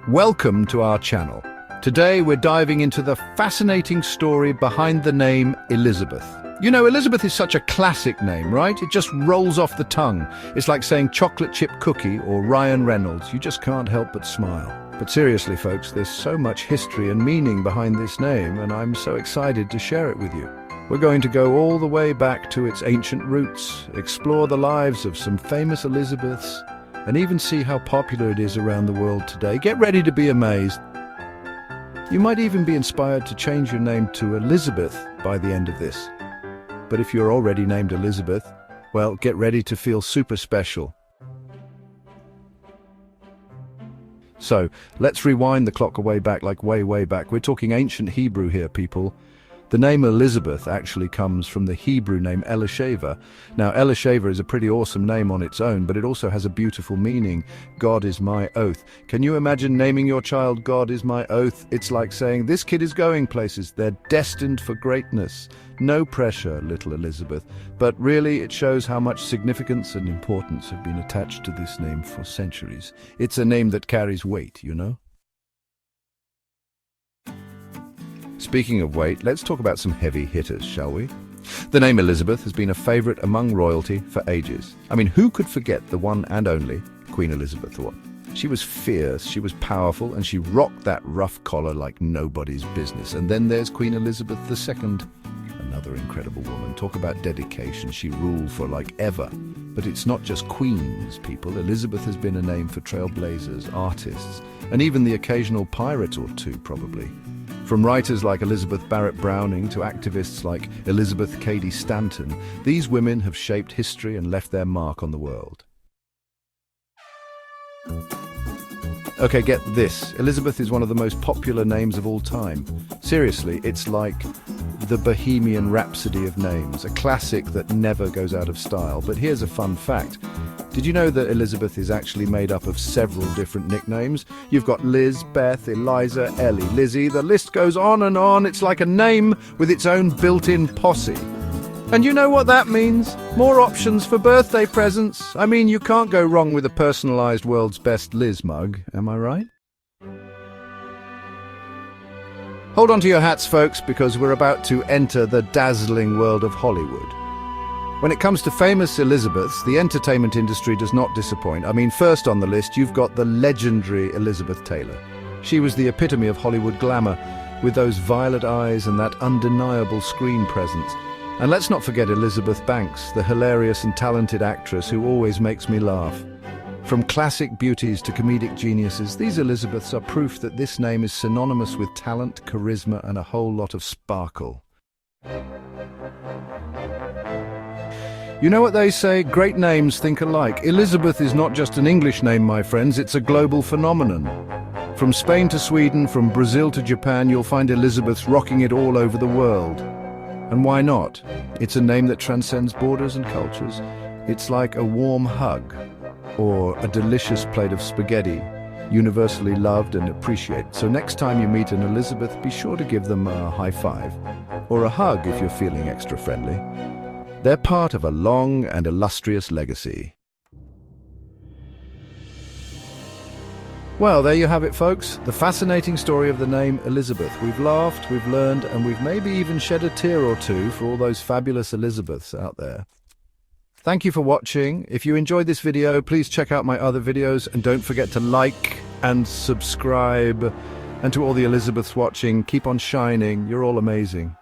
Welcome to our channel. Today we're diving into the fascinating story behind the name Elizabeth. You know, Elizabeth is such a classic name, right? It just rolls off the tongue. It's like saying chocolate chip cookie or Ryan Reynolds. You just can't help but smile. But seriously, folks, there's so much history and meaning behind this name, and I'm so excited to share it with you. We're going to go all the way back to its ancient roots, explore the lives of some famous Elizabeths, and even see how popular it is around the world today. Get ready to be amazed. You might even be inspired to change your name to Elizabeth by the end of this. But if you're already named Elizabeth, well, get ready to feel super special. So, let's rewind the clock way back, like way back. We're talking ancient Hebrew here, people. The name Elizabeth actually comes from the Hebrew name Elisheva. Now, Elisheva is a pretty awesome name on its own, but it also has a beautiful meaning. God is my oath. Can you imagine naming your child God is my oath? It's like saying, this kid is going places. They're destined for greatness. No pressure, little Elizabeth. But really, it shows how much significance and importance have been attached to this name for centuries. It's a name that carries weight, you know? Speaking of weight, let's talk about some heavy hitters, shall we? The name Elizabeth has been a favorite among royalty for ages. I mean, who could forget the one and only Queen Elizabeth I? She was fierce, she was powerful, and she rocked that rough collar like nobody's business. And then there's Queen Elizabeth II, another incredible woman. Talk about dedication. She ruled for like ever. But it's not just queens, people. Elizabeth has been a name for trailblazers, artists, and even the occasional pirate or two, probably. From writers like Elizabeth Barrett Browning to activists like Elizabeth Cady Stanton, these women have shaped history and left their mark on the world. Okay, get this. Elizabeth is one of the most popular names of all time. Seriously, it's like the Bohemian Rhapsody of names, a classic that never goes out of style. But here's a fun fact. Did you know that Elizabeth is actually made up of several different nicknames? You've got Liz, Beth, Eliza, Ellie, Lizzie. The list goes on and on. It's like a name with its own built-in posse. And you know what that means? More options for birthday presents. I mean, you can't go wrong with a personalized world's best Liz mug, am I right? Hold on to your hats, folks, because we're about to enter the dazzling world of Hollywood. When it comes to famous Elizabeths, the entertainment industry does not disappoint. I mean, first on the list, you've got the legendary Elizabeth Taylor. She was the epitome of Hollywood glamour, with those violet eyes and that undeniable screen presence. And let's not forget Elizabeth Banks, the hilarious and talented actress who always makes me laugh. From classic beauties to comedic geniuses, these Elizabeths are proof that this name is synonymous with talent, charisma, and a whole lot of sparkle. You know what they say, great names think alike. Elizabeth is not just an English name, my friends, it's a global phenomenon. From Spain to Sweden, from Brazil to Japan, you'll find Elizabeths rocking it all over the world. And why not? It's a name that transcends borders and cultures. It's like a warm hug, or a delicious plate of spaghetti, universally loved and appreciated. So next time you meet an Elizabeth, be sure to give them a high five, or a hug if you're feeling extra friendly. They're part of a long and illustrious legacy. Well, there you have it, folks. The fascinating story of the name Elizabeth. We've laughed, we've learned, and we've maybe even shed a tear or two for all those fabulous Elizabeths out there. Thank you for watching. If you enjoyed this video, please check out my other videos, and don't forget to like and subscribe. And to all the Elizabeths watching, keep on shining. You're all amazing.